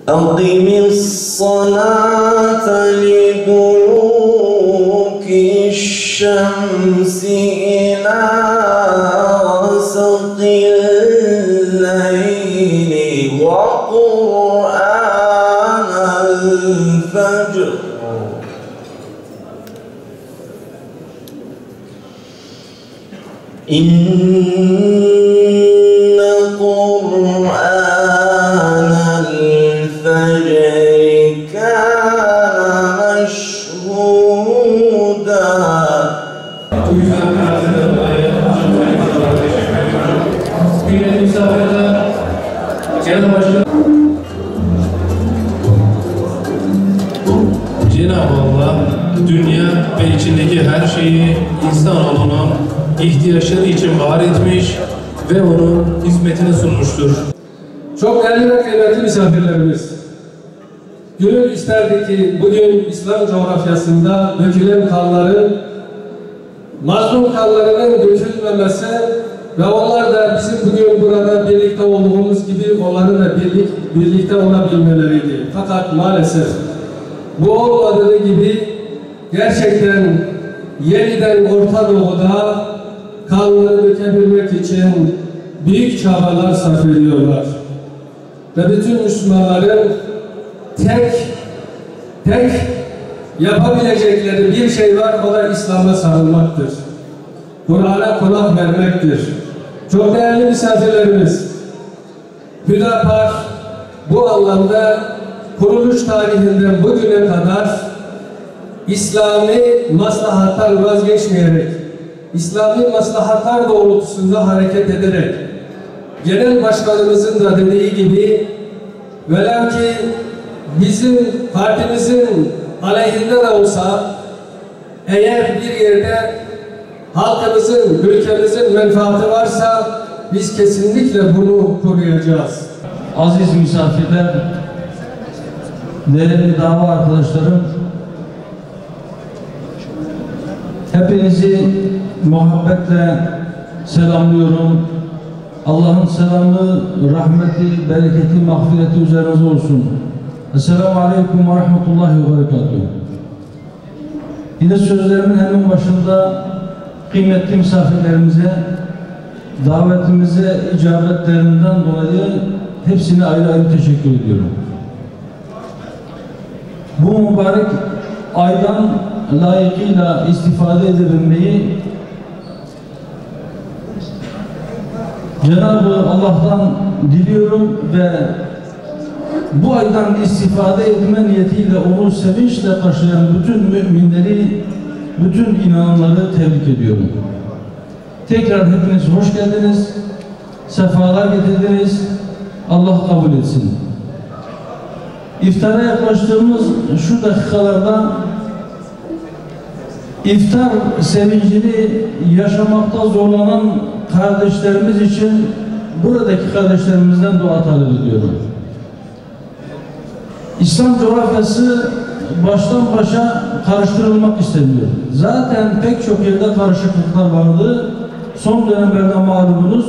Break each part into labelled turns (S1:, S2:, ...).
S1: أقم الصلاة لدلوك الشمس إلى غسق الليل وقرآن الفجر إن قرآن الفجر كان مشهودا.
S2: Cenab-ı Allah dünya ve içindeki her şeyi insanoğlunun ihtiyaçları için var etmiş ve onun hizmetine sunmuştur.
S3: Çok değerli ve kıymetli misafirlerimiz, gönül isterdi ki bugün İslam coğrafyasında dökülen kanların, mazlum kanlarının dökülmemesi ve onlar da bizim bugün burada birlikte olduğumuz gibi onların da birlikte olabilmeleriydi. Fakat maalesef bu olmadığı gibi gerçekten yeniden Orta Doğu'da kanları dökebilmek için büyük çabalar sarf ediyorlar. Ve bütün Müslümanların tek yapabilecekleri bir şey var, o da İslam'a sarılmaktır. Kur'an'a kulak vermektir. Çok değerli misafirlerimiz, Hüdapar bu anlamda kuruluş tarihinden bugüne kadar İslami maslahattan vazgeçmeyerek, İslami maslahatlar doğrultusunda hareket ederek, Genel Başkanımızın da dediği gibi, velev ki bizim partimizin aleyhinde de olsa, eğer bir yerde halkımızın, ülkemizin menfaati varsa, biz kesinlikle bunu koruyacağız.
S4: Aziz misafirler, değerli dava arkadaşlarım, hepinizi muhabbetle selamlıyorum. Allah'ın selamı, rahmeti, bereketi, mağfireti üzerinize olsun. Esselamu Aleyküm ve Rahmetullahi ve Berekatuhu. Yine sözlerimin hemen başında kıymetli misafirlerimize, davetimize icabetlerinden dolayı hepsine ayrı ayrı teşekkür ediyorum. Bu mübarek aydan layıkıyla istifade edebilmeyi Cenab-ı Allah'tan diliyorum ve bu aydan istifade etme niyetiyle onu sevinçle karşılayan bütün müminleri, bütün inananları tebrik ediyorum. Tekrar hepiniz hoş geldiniz, sefalar getirdiniz, Allah kabul etsin. İftara yaklaştığımız şu dakikalarda iftar sevincini yaşamakta zorlanan kardeşlerimiz için buradaki kardeşlerimizden dua talep ediyorum. İslam coğrafyası baştan başa karıştırılmak isteniyor. Zaten pek çok yerde karışıklıklar vardı. Son dönemlerde malumunuz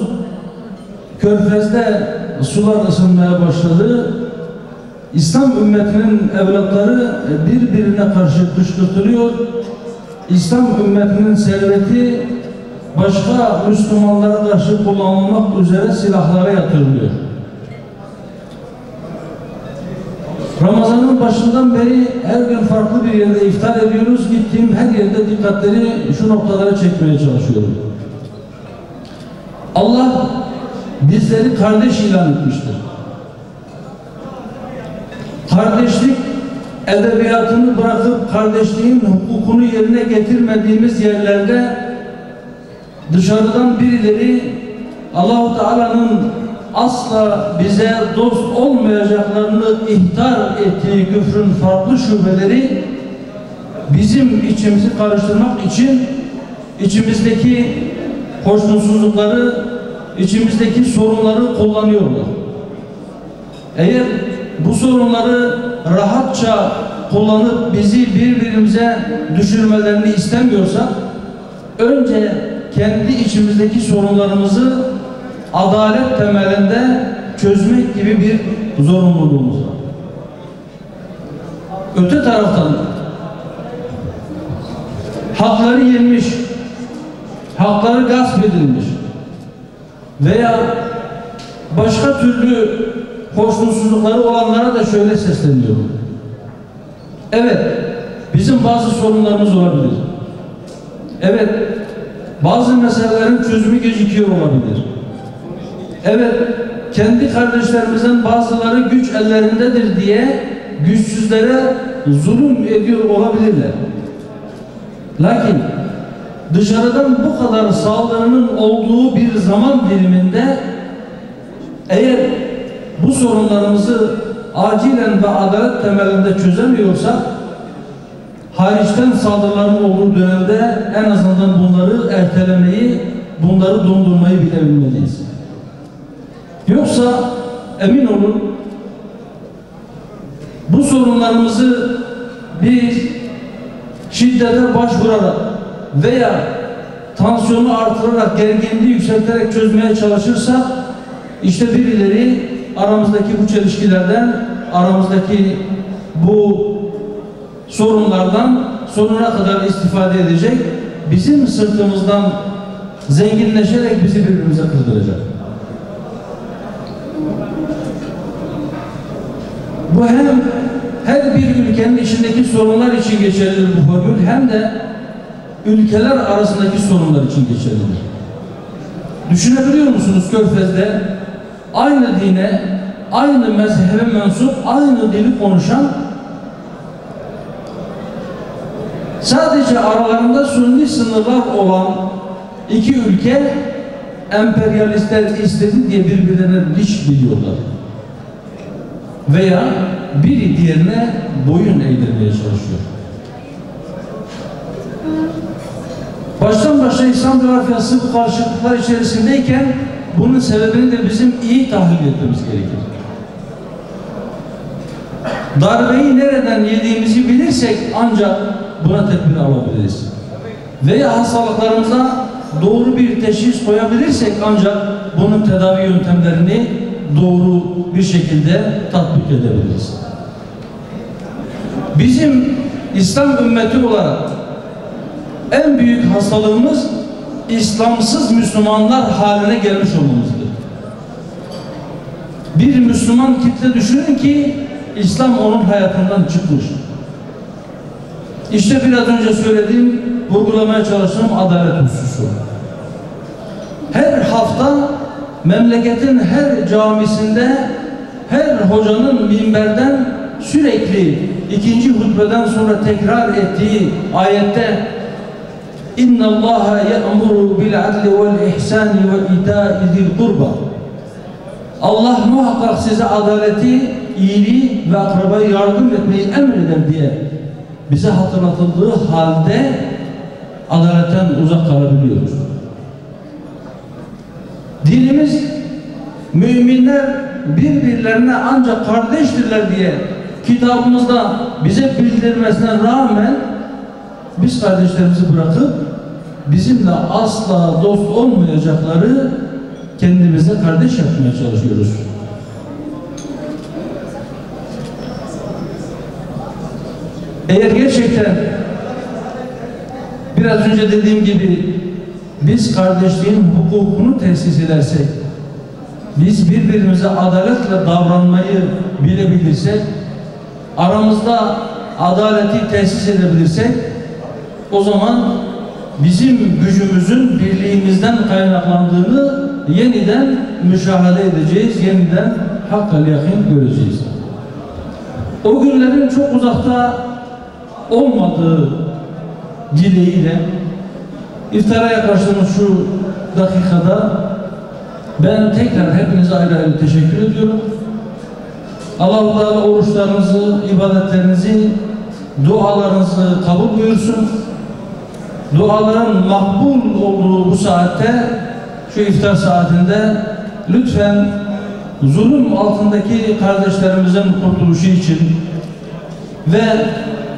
S4: Körfez'de sular ısınmaya başladı. İslam ümmetinin evlatları birbirine karşı kışkırtılıyor. İslam ümmetinin serveti başka Müslümanlara karşı kullanılmak üzere silahlara yatırılıyor. Ramazan'ın başından beri her gün farklı bir yerde iftar ediyoruz. Gittiğim her yerde dikkatleri şu noktalara çekmeye çalışıyorum. Allah bizleri kardeş ilan etmiştir. Kardeşlik edebiyatını bırakıp kardeşliğin hukukunu yerine getirmediğimiz yerlerde dışarıdan birileri Allah-u Teala'nın asla bize dost olmayacaklarını ihtar ettiği küfrün farklı şubeleri bizim içimizi karıştırmak için içimizdeki hoşnutsuzlukları, içimizdeki sorunları kullanıyorlar. Eğer bu sorunları rahatça kullanıp bizi birbirimize düşürmelerini istemiyorsak, önce kendi içimizdeki sorunlarımızı adalet temelinde çözmek gibi bir zorunluluğumuz var. öte taraftan hakları yenmiş, hakları gasp edilmiş veya başka türlü hoşnutsuzlukları olanlara da şöyle sesleniyorum. Evet, bizim bazı sorunlarımız olabilir. Evet, bazı meselelerin çözümü gecikiyor olabilir. Evet, kendi kardeşlerimizin bazıları güç ellerindedir diye güçsüzlere zulüm ediyor olabilirler. Lakin dışarıdan bu kadar saldırının olduğu bir zaman diliminde eğer bu sorunlarımızı acilen ve adalet temelinde çözemiyorsak, hariçten saldırıların olduğu dönemde en azından bunları ertelemeyi, bunları dondurmayı bilebilmeliyiz. Yoksa emin olun, bu sorunlarımızı biz şiddete başvurarak veya tansiyonu artırarak, gerginliği yükselterek çözmeye çalışırsak, işte birileri aramızdaki bu çelişkilerden, aramızdaki bu sorunlardan sonuna kadar istifade edecek, bizim sırtımızdan zenginleşerek bizi birbirimize kırdıracak. Bu hem her bir ülkenin içindeki sorunlar için geçerlidir bu formül, hem de ülkeler arasındaki sorunlar için geçerlidir. Düşünebiliyor musunuz Körfez'de aynı dine, aynı mezhebe mensup, aynı dili konuşan, sadece aralarında sünni sınırlar olan iki ülke emperyalistler istedi diye birbirlerine linç biliyorlar. Veya biri diğerine boyun eğdirmeye çalışıyor. Baştan başa İslam coğrafyası bu karşıtlıklar içerisindeyken bunun sebebini de bizim iyi tahlil etmemiz gerekir. Darbeyi nereden yediğimizi bilirsek ancak buna tedbir alabiliriz. Veya hastalıklarımıza doğru bir teşhis koyabilirsek ancak bunun tedavi yöntemlerini doğru bir şekilde tatbik edebiliriz. Bizim İslam ümmeti olarak en büyük hastalığımız İslamsız Müslümanlar haline gelmiş olmamızdır. Bir Müslüman kitle düşünün ki İslam onun hayatından çıkmış. İşte biraz önce söylediğim, vurgulamaya çalıştığım adalet hususu. Her hafta memleketin her camisinde, her hocanın minberden sürekli ikinci hutbeden sonra tekrar ettiği ayette اِنَّ اللّٰهَ يَأْمُرُ بِالْعَدْلِ وَالْاِحْسَانِ وَاِتَاءِ ذِي الْقُرْبَى Allah muhakkak size adaleti, iyiliği ve akrabaya yardım etmeyi emreder diye bize hatırlatıldığı halde adaletten uzak kalabiliyoruz. Dinimiz müminler birbirlerine ancak kardeştirler diye kitabımızda bize bildirmesine rağmen biz kardeşlerimizi bırakıp bizimle asla dost olmayacakları kendimize kardeş yapmaya çalışıyoruz. Eğer gerçekten biraz önce dediğim gibi biz kardeşliğin hukukunu tesis edersek, biz birbirimize adaletle davranmayı bilebilirsek, aramızda adaleti tesis edebilirsek, o zaman bizim gücümüzün birliğimizden kaynaklandığını yeniden müşahede edeceğiz, yeniden hakkal yakın göreceğiz. O günlerin çok uzakta olmadığı dileğiyle iftara yaklaştığımız şu dakikada ben tekrar hepinize ayrı ayrı teşekkür ediyorum. Allah-u Teala oruçlarınızı, ibadetlerinizi, dualarınızı kabul buyursun. Duaların makbul olduğu bu saatte, şu iftar saatinde lütfen zulüm altındaki kardeşlerimizin kurtuluşu için ve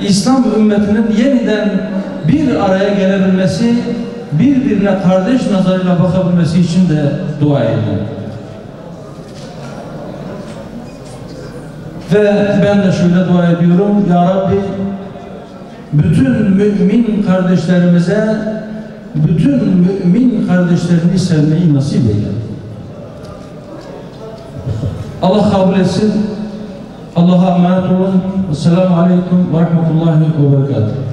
S4: İslam ümmetinin yeniden bir araya gelebilmesi, birbirine kardeş nazarıyla bakabilmesi için de dua edin. Ve ben de şöyle dua ediyorum. Ya Rabbi, bütün mümin kardeşlerimize, bütün mümin kardeşlerini sevmeyi nasip eyle. Allah kabul etsin. Allah'a emanet olun. Esselamu Aleyküm ve Rahmetullahi ve Berekatuhu.